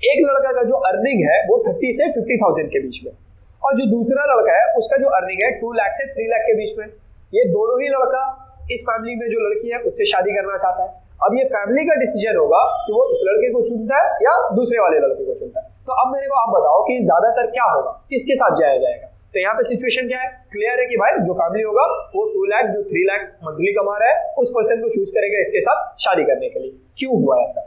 एक लड़का का जो अर्निंग है वो 30 से 50,000 के बीच में, और जो दूसरा लड़का है उसका जो अर्निंग है 2 लाख से 3 लाख के बीच में। ये दोनों ही लड़का इस फैमिली में जो लड़की है उससे शादी करना चाहता है। अब ये फैमिली का डिसीजन होगा कि वो इस लड़के को चुनता है या दूसरे वाले लड़के को चुनता है। तो अब मेरे को आप बताओ कि ज्यादातर क्या होगा, किसके साथ जाया जाएगा? तो यहाँ पे सिचुएशन क्या है? क्लियर है कि भाई जो फैमिली होगा वो 2 लाख जो 3 लाख मंथली कमा रहा है उस पर्सन को चूज करेगा इसके साथ शादी करने के लिए। क्यों हुआ ऐसा?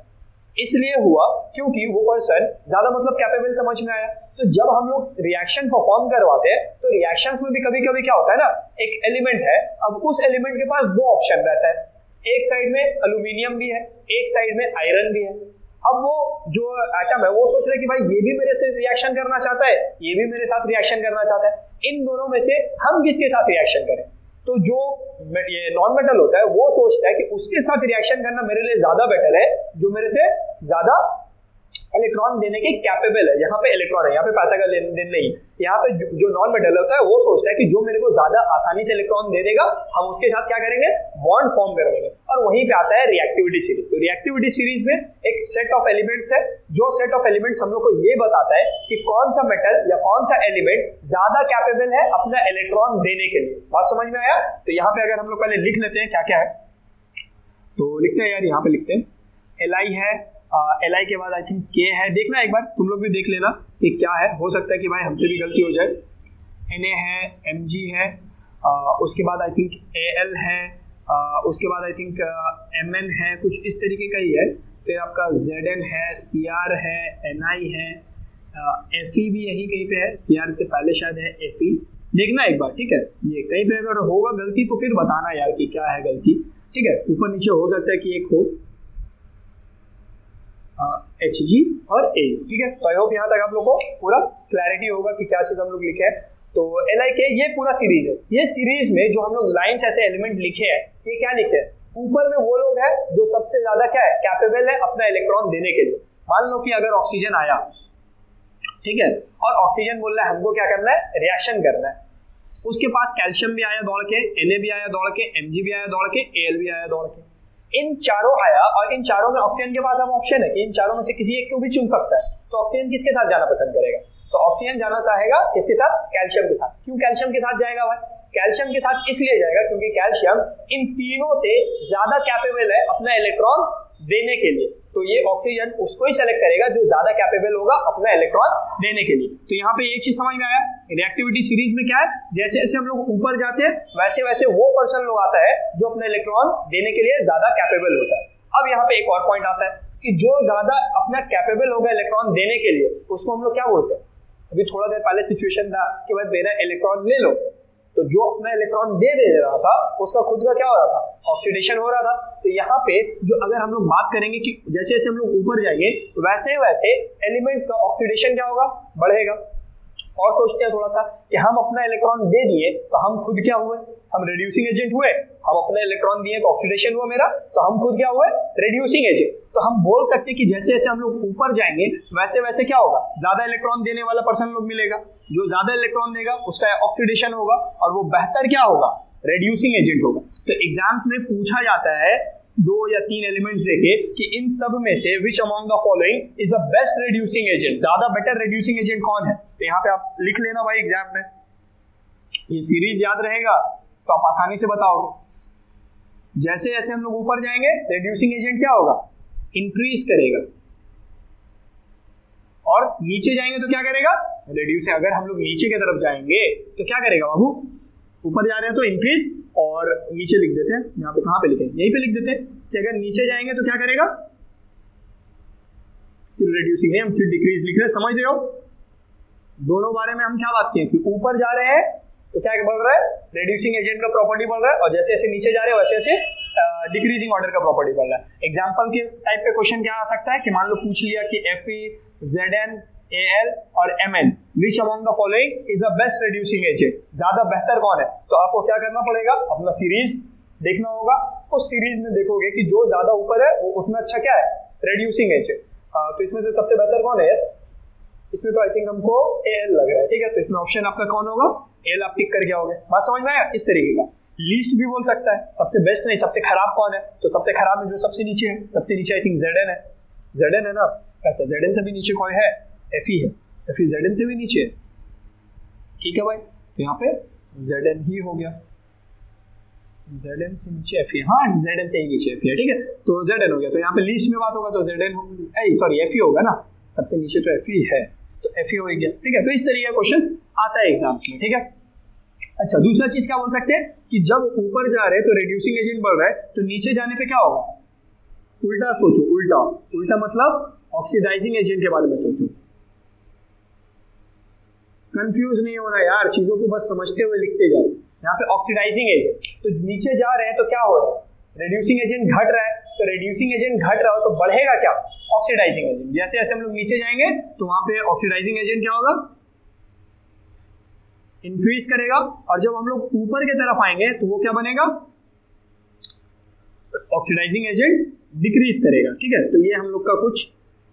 इसलिए हुआ क्योंकि वो पर्सन ज्यादा मतलब कैपेबल समझ में आया। तो जब हम लोग रिएक्शन परफॉर्म करवाते हैं तो रिएक्शंस में भी कभी कभी क्या होता है ना, एक एलिमेंट है, अब उस एलिमेंट के पास दो ऑप्शन रहता है, एक साइड में एल्यूमिनियम भी है, एक साइड में आयरन भी है। अब वो जो एटम है वो सोच रहा है कि भाई ये भी मेरे से रिएक्शन करना चाहता है, ये भी मेरे साथ रिएक्शन करना चाहता है, इन दोनों में से हम किसके साथ रिएक्शन करें? तो जो ये नॉन मेटल होता है वो सोचता है कि उसके साथ रिएक्शन करना मेरे लिए ज्यादा बेटर है जो मेरे से ज्यादा इलेक्ट्रॉन देने के कैपेबल है। यहाँ पे इलेक्ट्रॉन है, यहाँ पे पैसा का लेन देन नहीं। यहाँ पे जो नॉन मेटल होता है वो सोचता है कि जो मेरे को ज्यादा आसानी से इलेक्ट्रॉन दे देगा हम उसके साथ क्या करेंगे? बॉन्ड फॉर्म कर लेंगे। और वहीं पे आता है रिएक्टिविटी सीरीज। तो रिएक्टिविटी सीरीज में एक सेट ऑफ एलिमेंट्स है, जो सेट ऑफ एलिमेंट्स हम लोग को ये बताता है कि कौन सा मेटल या कौन सा एलिमेंट ज्यादा कैपेबल है अपना इलेक्ट्रॉन देने के लिए। बात समझ में आया? तो यहाँ पे अगर हम लोग पहले लिख लेते हैं क्या क्या है, तो लिखते हैं यार, यहाँ पे लिखते हैं Li है, Li के बाद आई थिंक K है। देखना एक बार, तुम लोग भी देख लेना कि क्या है, हो सकता है कि भाई हमसे भी गलती हो जाए। Na है, Mg है, उसके बाद आई थिंक Al है, उसके बाद आई थिंक Mn है, कुछ इस तरीके का ही है। फिर आपका Zn है, Cr है, Ni है, Fe भी यही कहीं पे है, Cr से पहले शायद है Fe। देखना एक बार, ठीक है, ये कहीं पे अगर होगा गलती तो फिर बताना यार कि क्या है गलती। ठीक है, ऊपर नीचे हो सकता है कि एक हो। Hg और A, ठीक है। तो आई होप यहाँ तक आप लोग को पूरा क्लैरिटी होगा कि क्या चीज हम लोग लिखे हैं। तो LIK ये पूरा सीरीज है, ये सीरीज में जो हम लोग लाइंस ऐसे एलिमेंट लिखे हैं, ये क्या लिखे हैं, ऊपर में वो लोग हैं जो सबसे ज्यादा क्या है, कैपेबल है अपना इलेक्ट्रॉन देने के लिए। मान लो कि अगर ऑक्सीजन आया, ठीक है, और ऑक्सीजन बोल रहा है हमको क्या करना है, रिएक्शन करना है, उसके पास कैल्शियम भी आया दौड़ के, Na भी आया दौड़ के, Mg भी आया दौड़ के, Al भी आया दौड़ के, इन चारों आया, और इन चारों में ऑक्सीजन के पास अब ऑप्शन है कि इन चारों में से किसी एक को भी चुन सकता है। तो ऑक्सीजन किसके साथ जाना पसंद करेगा, तो ऑक्सीजन जाना चाहेगा किसके साथ, कैल्शियम के साथ। क्यों कैल्शियम के साथ जाएगा भाई, कैल्शियम के साथ इसलिए जाएगा क्योंकि कैल्शियम इन तीनों से ज्यादा कैपेबल है अपना इलेक्ट्रॉन देने के लिए। तो ये ऑक्सीजन उसको ही सेलेक्ट करेगा जो ज्यादा कैपेबल होगा अपना इलेक्ट्रॉन देने के लिए। तो यहाँ पे एक चीज समझ में आया, रिएक्टिविटी सीरीज में क्या है, जैसे जैसे हम लोग ऊपर जाते हैं वैसे वैसे वो पर्सन लोग आता है जो अपना इलेक्ट्रॉन देने के लिए ज्यादा कैपेबल होता है। अब यहाँ पे एक और पॉइंट आता है कि जो ज्यादा अपना कैपेबल होगा इलेक्ट्रॉन देने के लिए, उसको हम लोग क्या बोलते हैं। अभी थोड़ा देर पहले सिचुएशन था कि भाई मेरा इलेक्ट्रॉन ले लो, तो जो अपना इलेक्ट्रॉन दे रहा था उसका खुद का क्या हो रहा था, ऑक्सीडेशन हो रहा था। तो यहाँ पे जो अगर हम लोग बात करेंगे कि जैसे जैसे हम लोग ऊपर जाएंगे वैसे वैसे एलिमेंट्स का ऑक्सीडेशन क्या होगा, बढ़ेगा। और सोचते हैं थोड़ा सा कि हम अपना इलेक्ट्रॉन दे दिए तो हम खुद क्या हुए, हम रिड्यूसिंग एजेंट हुए। हम अपना इलेक्ट्रॉन दिए तो ऑक्सीडेशन हुआ मेरा, तो हम खुद क्या हुए, रिड्यूसिंग एजेंट। तो हम बोल सकते हैं कि जैसे जैसे हम लोग ऊपर जाएंगे वैसे वैसे क्या होगा, ज्यादा इलेक्ट्रॉन देने वाला पर्सन लोग मिलेगा, जो ज्यादा इलेक्ट्रॉन देगा उसका ऑक्सीडेशन होगा और वो बेहतर क्या होगा, रिड्यूसिंग एजेंट होगा। तो एग्जाम्स में पूछा जाता है 2 या 3 एलिमेंट्स देके कि इन सब में से which among the following is the best reducing agent, ज्यादा बेटर रिड्यूसिंग एजेंट कौन है। तो यहाँ पे आप लिख लेना भाई एग्जाम में, ये सीरीज याद रहेगा तो आप आसानी से बताओगे। जैसे जैसे हम लोग ऊपर जाएंगे रिड्यूसिंग एजेंट क्या होगा, इंक्रीज करेगा, और नीचे जाएंगे तो क्या करेगा, रिड्यूस। अगर हम लोग नीचे की तरफ जाएंगे तो क्या करेगा बाबू, ऊपर जा रहे हैं तो इंक्रीज, और नीचे लिख देते हैं, यहाँ पे कहाँ पे लिखें, यहीं पे लिख देते हैं कि अगर नीचे जाएंगे तो क्या करेगा, सिर्फ रिड्यूसिंग नहीं, हम सिर्फ डिक्रीज लिख रहे हैं, समझ रहे हो। दोनों बारे में हम क्या बात किए कि ऊपर जा रहे हैं तो क्या बढ़ रहा है, रिड्यूसिंग एजेंट का प्रॉपर्टी बढ़ रहा है, और जैसे जैसे नीचे जा रहे हैं वैसे वैसे डिक्रीजिंग ऑर्डर का प्रॉपर्टी बढ़ रहा है। एग्जांपल के टाइप पे क्वेश्चन क्या आ सकता है कि मान लो पूछ लिया कि Fe, Zn, Al और Mn which among the following is the best reducing agent, ज्यादा बेहतर कौन है। तो आपको क्या करना पड़ेगा, अपना सीरीज देखना होगा, उस सीरीज में देखोगे कि जो ज्यादा ऊपर है वो उतना अच्छा क्या है, रिड्यूसिंग एजेंट। तो इसमें से सबसे बेहतर कौन है, इसमें तो आई थिंक हमको Al लग रहा है, ठीक है। तो इसमें ऑप्शन आपका कौन होगा, Al आप टिक कर गया होगा, बात समझ में आया। इस तरीके का लीस्ट भी बोल सकता है, सबसे बेस्ट नहीं, सबसे खराब कौन है, तो सबसे खराब में जो सबसे नीचे है, सबसे नीचे आई थिंक Zn है, Zn है ना। अच्छा, Zn से भी नीचे कोई है, Fe है, Fe Zn से भी नीचे है, ठीक है भाई। तो यहाँ पे Zn ही हो गया, Zn से नीचे Fe, हाँ Zn से ही नीचे Fe है, ठीक है। तो Zn हो गया, तो यहाँ पे लीस्ट में बात होगा तो Zn सॉरी Fe होगा ना, सबसे नीचे तो Fe है तो Fe हो गया, ठीक है। तो इस तरीके का क्वेश्चन आता है एग्जाम्स में, ठीक है। अच्छा, दूसरा चीज क्या बोल सकते हैं कि जब ऊपर जा रहे हैं तो रिड्यूसिंग एजेंट बढ़ रहा है, तो नीचे जाने पे क्या होगा, उल्टा सोचो, उल्टा उल्टा मतलब ऑक्सीडाइजिंग एजेंट के बारे में सोचो। कंफ्यूज नहीं होना यार, चीजों को बस समझते हुए लिखते जाओ। यहाँ पे ऑक्सीडाइजिंग एजेंट, तो नीचे जा रहे हैं तो क्या हो रहा है, रिड्यूसिंग एजेंट घट रहा है, तो रिड्यूसिंग एजेंट घट रहा हो तो बढ़ेगा क्या, ऑक्सीडाइजिंग एजेंट। जैसे जैसे हम लोग नीचे जाएंगे तो वहां पे ऑक्सीडाइजिंग एजेंट क्या होगा, इंक्रीज करेगा, और जब हम लोग ऊपर की तरफ आएंगे तो वो क्या बनेगा, ऑक्सीडाइजिंग एजेंट डिक्रीज करेगा, ठीक है। तो ये हम लोग का कुछ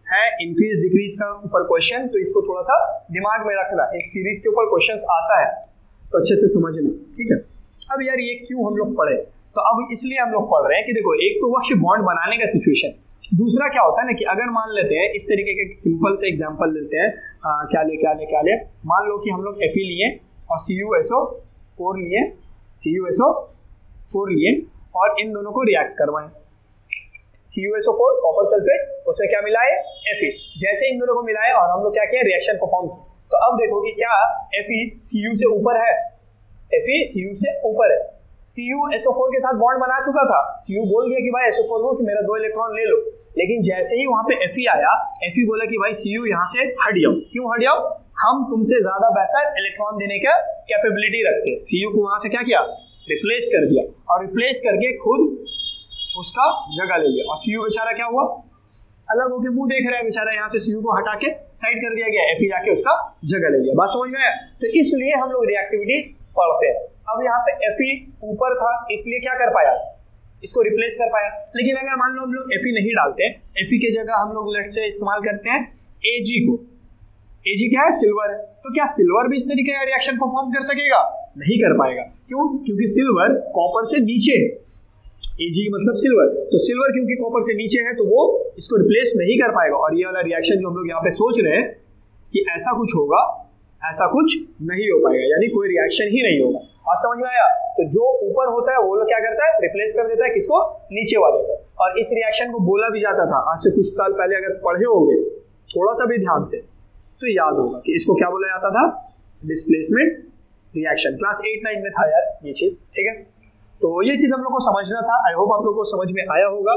है इंक्रीज डिक्रीज का ऊपर क्वेश्चन, तो इसको थोड़ा सा दिमाग में रखना, इस सीरीज के ऊपर क्वेश्चंस आता है तो अच्छे से समझना, ठीक है। अब यार ये क्यों हम लोग पढ़े, तो अब इसलिए हम लोग पढ़ रहे हैं कि देखो एक तो वह बॉन्ड बनाने का सिचुएशन, दूसरा क्या होता है ना कि अगर मान लेते हैं इस तरीके के सिंपल से एग्जांपल लेते हैं, क्या ले मान लो कि हम लोग Fe लिए और CuSO4 लिए और इन दोनों को रिएक्ट करवाएं। CuSO4 कॉपर सल्फेट, उसमें क्या मिला है, Fe। जैसे इन दोनों को मिलाए और हम लोग क्या किया, रिएक्शन परफॉर्म किया, तो अब देखो कि क्या Fe Cu से ऊपर है, Fe Cu से ऊपर है। Cu SO4 के साथ बॉन्ड बना चुका था, Cu बोल दिया कि भाई SO4 को कि मेरा 2 इलेक्ट्रॉन ले लो, लेकिन जैसे ही वहां पे Fe आया, Fe बोला कि भाई Cu यहाँ से हट जाओ। क्यों हट जाओ, हम तुमसे ज्यादा बेहतर इलेक्ट्रॉन देने का कैपेबिलिटी रखते हैं। Cu को वहां से क्या किया, रिप्लेस कर दिया, और रिप्लेस करके खुद उसका जगह ले लिया, और Cu बेचारा क्या हुआ, अलग होकर मुंह देख रहा है बेचारा, यहाँ से Cu को हटा के साइड कर दिया गया, Fe जाके उसका जगह ले लिया। बात समझ में आया? तो इसलिए हम लोग रिएक्टिविटी पढ़ते हैं। अब यहाँ पे Fe ऊपर था इसलिए क्या कर पाया, इसको रिप्लेस कर पाया। लेकिन अगर मान लो हम लोग Fe नहीं डालते हैं, Fe के जगह हम लोग लेट से इस्तेमाल करते हैं Ag को। Ag क्या है, सिल्वर है। तो क्या सिल्वर भी इस तरीके का रिएक्शन परफॉर्म कर सकेगा? नहीं कर पाएगा। क्यों? क्योंकि सिल्वर कॉपर से नीचे है। Ag मतलब सिल्वर, तो सिल्वर क्योंकि कॉपर से नीचे है तो वो इसको रिप्लेस नहीं कर पाएगा। और ये वाला रिएक्शन जो हम लोग यहाँ पे सोच रहे हैं कि ऐसा कुछ होगा, ऐसा कुछ नहीं हो पाएगा, यानी कोई रिएक्शन ही नहीं होगा। बात समझ में आया? तो जो ऊपर होता है वो लोग क्या करता है, रिप्लेस कर देता है किसको, नीचे वाले को। और इस रिएक्शन को बोला भी जाता था, आज से कुछ साल पहले अगर पढ़े होंगे थोड़ा सा भी ध्यान से तो याद होगा कि इसको क्या बोला जाता था, डिस्प्लेसमेंट रिएक्शन। क्लास 8-9 में था यार ये चीज, ठीक है। तो ये चीज हम लोग को समझना था। आई होप आप लोग को समझ में आया होगा।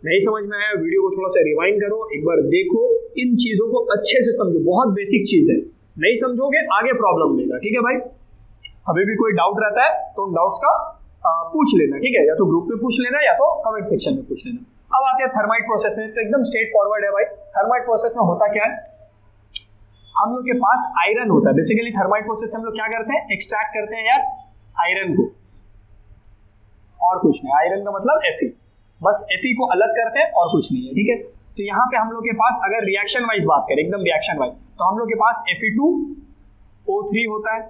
नहीं समझ में आया वीडियो को थोड़ा सा रिवाइंड करो, एक बार देखो, इन चीजों को अच्छे से समझो, बहुत बेसिक चीज है। नहीं समझोगे आगे प्रॉब्लम देगा, ठीक है भाई। अभी भी कोई डाउट रहता है तो उन डाउट्स का पूछ लेना, ठीक है, या तो ग्रुप में पूछ लेना या तो कमेंट सेक्शन में पूछ लेना। अब आते हैं थर्माइट प्रोसेस में। तो एकदम स्ट्रेट फॉरवर्ड है भाई। थर्माइट प्रोसेस में होता क्या है, हम लोग के पास आयरन होता है। बेसिकली थर्माइट प्रोसेस हम लोग क्या करते हैं, एक्सट्रैक्ट करते हैं यार आयरन को, और कुछ नहीं। आयरन का मतलब Fe, बस Fe को अलग करते हैं और कुछ नहीं है, ठीक है। तो यहाँ पे हम लोग के पास अगर रिएक्शन वाइज बात करें, एकदम रिएक्शन वाइज, तो हम लोग के पास Fe2O3 होता है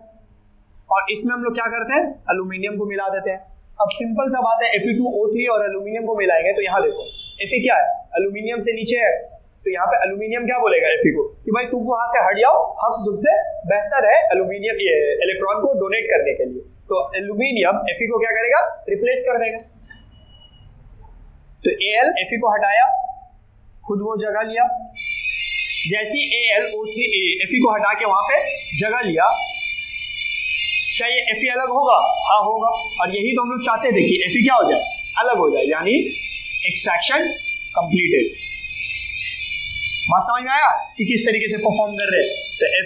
और इसमें हम लोग क्या करते हैं, एल्यूमिनियम को मिला देते हैं। अब सिंपल सा बात है, Fe2O3 और एल्यूमिनियम को मिलाएंगे तो यहाँ देखो Fe क्या है, एल्यूमिनियम से नीचे है, तो यहाँ पे एल्यूमिनियम क्या बोलेगा Fe को कि भाई तुम वहां से हट जाओ, हम तुमसे बेहतर है एल्यूमिनियम ये इलेक्ट्रॉन को डोनेट करने के लिए। तो एल्यूमिनियम Fe को क्या करेगा, रिप्लेस कर देगा। तो Al Fe को हटाया, खुद वो जगह लिया। जैसी AlO3 Fe को हटा के वहां पे जगह लिया, क्या ये Fe अलग होगा? हाँ होगा। और यही तो हम लोग चाहते थे कि Fe क्या हो जाए, अलग हो जाए, यानी एक्सट्रैक्शन कंप्लीटेड। बात समझ में आया कि किस तरीके से परफॉर्म कर रहे हैं। तो Al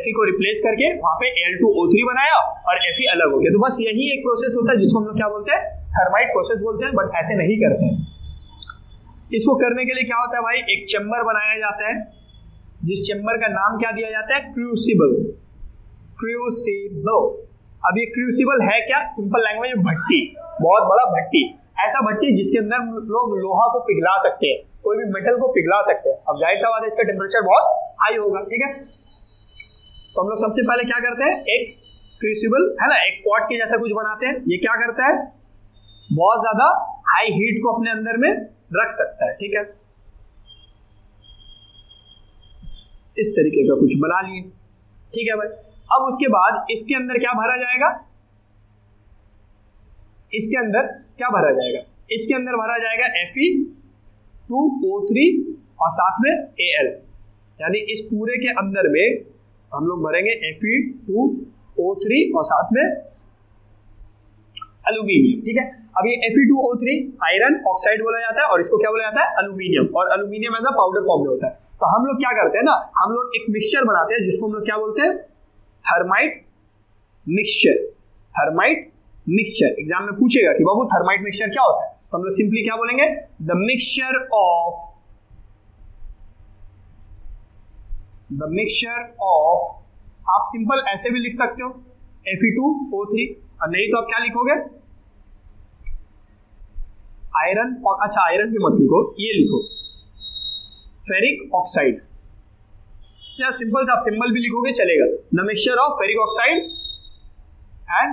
Fe को रिप्लेस करके वहां पे Al2O3 बनाया और Fe अलग हो गया। तो बस यही एक प्रोसेस होता है जिसको हम लोग क्या बोलते हैं, थर्माइट प्रोसेस बोलते हैं। बट ऐसे नहीं करते हैं। इसको करने के लिए क्या होता है भाई, एक चेम्बर बनाया जाता है, जिस चेम्बर का नाम क्या दिया जाता है, क्रूसिबल। क्रूसिबल। अब ये क्रूसिबल है क्या, सिंपल लैंग्वेज में भट्टी, बहुत बड़ा भट्टी। ऐसा भट्टी जिसके अंदर लोग लोहा को पिघला सकते हैं, कोई भी मेटल को पिघला सकते हैं। अब जाहिर सा बात है इसका टेम्परेचर बहुत हाई होगा, ठीक है। तो हम लोग सबसे पहले क्या करते हैं, एक क्रूसिबल है ना, एक पॉट के जैसा कुछ बनाते हैं। ये क्या करता है, बहुत ज्यादा हाई हीट को अपने अंदर में रख सकता है, ठीक है। इस तरीके का कुछ बना लिए, ठीक है भाई। अब उसके बाद इसके अंदर क्या भरा जाएगा, इसके अंदर क्या भरा जाएगा, इसके अंदर भरा जाएगा Fe2O3 और साथ में Al, यानी इस पूरे के अंदर में हम लोग भरेंगे Fe2O3 और साथ में एल्यूमिनियम, ठीक है। अब ये Fe2O3 आयरन ऑक्साइड बोला जाता है और इसको क्या बोला जाता है, एल्यूमिनियम। और aluminium as a powder form में होता है। तो हम लोग क्या करते हैं ना, हम लोग एक मिक्सचर बनाते हैं जिसको हम लोग क्या बोलते हैं, thermite mixture. Thermite mixture exam में पूछेगा कि बाबू थर्माइट मिक्सचर क्या होता है, तो हम लोग सिंपली क्या बोलेंगे, द मिक्सचर ऑफ, आप सिंपल ऐसे भी लिख सकते हो Fe2O3, और नहीं तो आप क्या लिखोगे, आयरन, और अच्छा आयरन भी मत लिखो, ये लिखो फेरिक ऑक्साइड, या सिंपल से आप सिंबल भी लिखोगे चलेगा, the mixture of ferric oxide and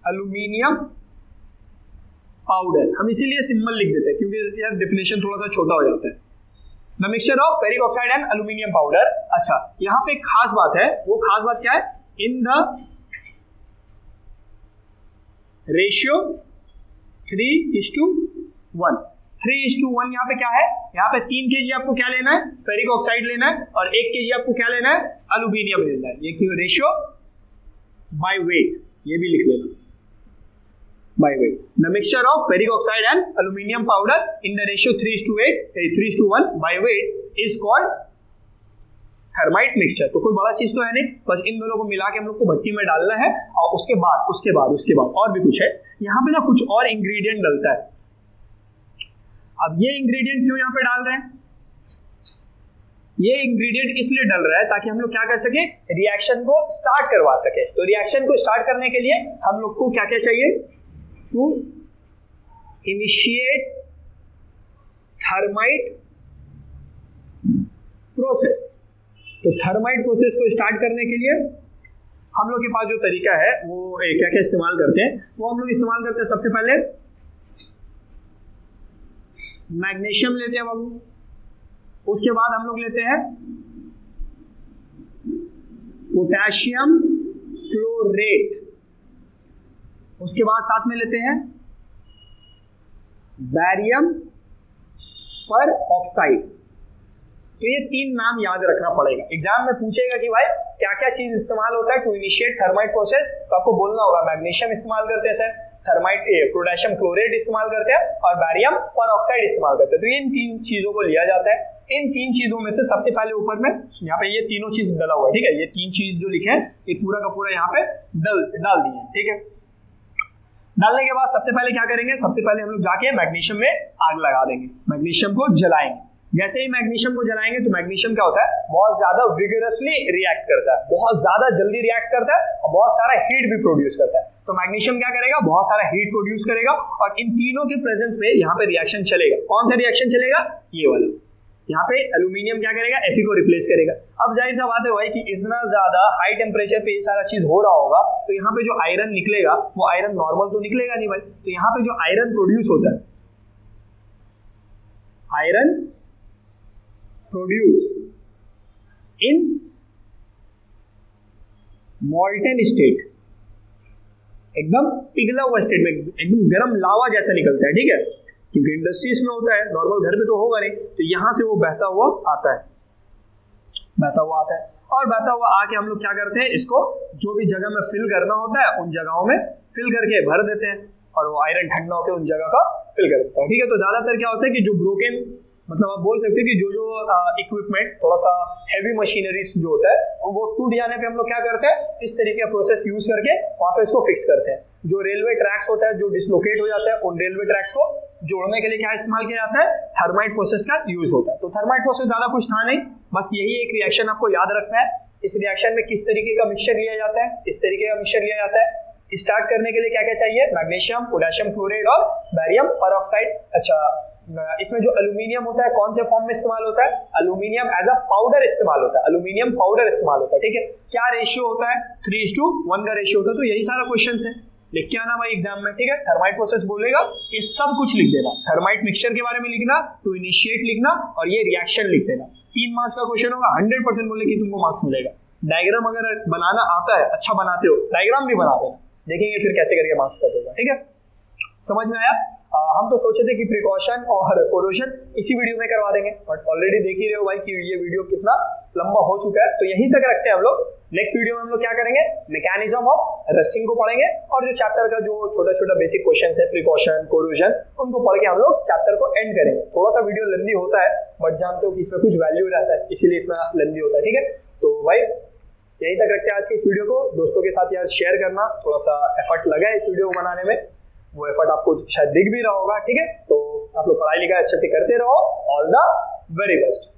aluminium powder. हम इसीलिए सिंबल लिख देते हैं क्योंकि यार डेफिनेशन थोड़ा सा छोटा हो जाता है। The mixture of ferric oxide and aluminium powder. अच्छा, यहाँ पे एक खास बात है, वो खास बात क्या है, इन द रेशियो 3:1। 3:1 यहाँ पे क्या है, यहाँ पे 3 kg आपको क्या लेना है, फेरिक ऑक्साइड लेना है, और 1 kg आपको क्या लेना है, एल्यूमिनियम लेना है। ये क्यों, रेशियो बाय वेट, ये भी लिख लेना by weight. The mixture of ferric oxide and aluminium powder in the ratio 3:1 by weight is called thermite mixture. तो कोई बड़ा चीज तो है नहीं, बस इन दोनों को मिला के हम लोग को भट्टी में डालना है। और उसके बाद और भी कुछ है, यहाँ पे ना कुछ और इंग्रेडिएंट डलता है। अब ये इंग्रेडिएंट क्यों यहाँ पे डाल रहे हैं? ये इंग्रेडिएंट इसलिए डल रहा है ताकि हम लोग क्या कर सके, रिएक्शन को स्टार्ट करवा सके। तो रिएक्शन को स्टार्ट करने के लिए हम लोग को क्या क्या चाहिए? To initiate thermite process. तो थर्माइट प्रोसेस को स्टार्ट करने के लिए हम लोग के पास जो तरीका है वो क्या क्या इस्तेमाल करते हैं, वो हम लोग इस्तेमाल करते हैं। सबसे पहले मैग्नीशियम लेते हैं बाबू, उसके बाद हम लोग लेते हैं पोटेशियम क्लोरेट, उसके बाद साथ में लेते हैं बैरियम पर ऑक्साइड। तो ये 3 नाम याद रखना पड़ेगा। एग्जाम में पूछेगा कि भाई क्या क्या चीज इस्तेमाल होता है टू इनिशिएट थर्माइट प्रोसेस, तो आपको बोलना होगा मैग्नीशियम इस्तेमाल करते हैं सर, थर्माइट पोटेशियम क्लोरेट इस्तेमाल करते हैं और बैरियम पर ऑक्साइड इस्तेमाल करते हैं। तो इन 3 चीजों को लिया जाता है। इन 3 चीजों में से सबसे पहले ऊपर में यहाँ पे ये तीनों चीज डला हुआ है, ठीक है। ये 3 चीज जो लिखे हैं ये पूरा का पूरा यहाँ पे डाल दिए हैं, ठीक है। डालने के बाद सबसे पहले क्या करेंगे, सबसे पहले हम लोग जाके मैग्नीशियम में आग लगा देंगे, मैग्नीशियम को जलाएंगे। जैसे ही मैग्नीशियम को जलाएंगे तो मैग्नीशियम क्या होता है, बहुत ज्यादा विगरसली रिएक्ट करता है, बहुत ज्यादा जल्दी रिएक्ट करता है और बहुत सारा हीट भी प्रोड्यूस करता है। तो मैग्नीशियम क्या करेगा, बहुत सारा हीट प्रोड्यूस करेगा और इन तीनों के प्रेजेंस में यहाँ पे रिएक्शन चलेगा। कौन सा रिएक्शन चलेगा, ये वाला। यहाँ पे एल्यूमिनियम क्या करेगा, Fe को रिप्लेस करेगा। अब जाहिर सा बात है भाई कि इतना ज्यादा हाई टेम्परेचर पे ये सारा चीज हो रहा होगा तो यहाँ पे जो आयरन निकलेगा वो आयरन नॉर्मल तो निकलेगा नहीं भाई। तो यहाँ पे जो आयरन प्रोड्यूस होता है, आयरन प्रोड्यूस इन मॉल्टन स्टेट, एकदम पिघला हुआ स्टेट में, एकदम गर्म लावा जैसा निकलता है, ठीक है। क्योंकि इंडस्ट्रीज में होता है, नॉर्मल घर पे तो होगा नहीं। तो यहां से वो बहता हुआ आता है, बहता हुआ आता है और बहता हुआ आके हम लोग क्या करते हैं, इसको जो भी जगह में फिल करना होता है उन जगहों में फिल करके भर देते हैं और वो आयरन ठंडा होकर उन जगह का फिल कर देता है, ठीक है। तो ज्यादातर क्या होता है कि जो ब्रोकन, मतलब आप बोल सकते हैं कि जो इक्विपमेंट थोड़ा सा हैवी मशीनरीज जो होता है वो टूट जाने पे हम लोग क्या करते हैं, इस तरीके का प्रोसेस यूज करके वहां पे इसको फिक्स करते हैं। जो रेलवे ट्रैक्स होता है जो डिसलोकेट हो जाता है, उन रेलवे ट्रैक्स को जोड़ने के लिए क्या इस्तेमाल किया जाता है, थर्माइट प्रोसेस का यूज होता है। तो थर्माइट प्रोसेस ज्यादा कुछ था नहीं, बस यही एक रिएक्शन आपको याद रखना है। इस रिएक्शन में किस तरीके का मिक्सचर लिया जाता है, इस तरीके का मिक्सचर लिया जाता है। स्टार्ट करने के लिए क्या क्या चाहिए, मैग्नीशियम, पोटेशियम क्लोराइड और बैरियम परऑक्साइड। अच्छा, इसमें जो एल्यूमिनियम होता है कौन से फॉर्म में इस्तेमाल होता है, एल्यूमिनियम एज अ पाउडर इस्तेमाल होता है, एल्यूमिनियम पाउडर इस्तेमाल होता है, ठीक है। क्या रेशियो होता है, 3:1 का रेशियो होता है। तो यही सारा क्वेश्चन है, लिख के आना भाई एग्जाम में, ठीक है। थर्माइट प्रोसेस बोलेगा ये सब कुछ लिख देना, थर्माइट मिक्सचर के बारे में लिखना, टू इनिशिएट लिखना और ये रिएक्शन लिख देना। 3 मार्क्स का क्वेश्चन होगा, 100% बोले कि तुमको मार्क्स मिलेगा। डायग्राम अगर बनाना आता है, अच्छा बनाते हो, डायग्राम भी बना देना, देखेंगे फिर कैसे करके मार्क्स कट होगा, ठीक है। समझ में आया? हम तो सोचे थे कि प्रिकॉशन और कोरोजन इसी वीडियो में करवा देंगे, बट ऑलरेडी देख ही रहे हो भाई कि ये वीडियो कितना लंबा हो चुका है। तो यहीं तक रखते हैं हम लोग। नेक्स्ट वीडियो में हम लोग क्या करेंगे, मैकेनिज्म ऑफ रस्टिंग को पढ़ेंगे और जो चैप्टर का जो छोटा छोटा बेसिक क्वेश्चन है, प्रिकॉशन, कोरोजन, उनको पढ़ के हम लोग चैप्टर को एंड करेंगे। थोड़ा सा वीडियो लेंदी होता है बट जानते हो कि इसमें कुछ वैल्यू रहता है, इसीलिए इतना लेंदी होता है, ठीक है। तो भाई यहीं तक रखते हैं आज के इस वीडियो को। दोस्तों के साथ यार शेयर करना, थोड़ा सा एफर्ट लगा है इस वीडियो को बनाने में, वो एफर्ट आपको शायद दिख भी रहा होगा, ठीक है। तो आप लोग पढ़ाई लिखाई अच्छे से करते रहो। All the very best.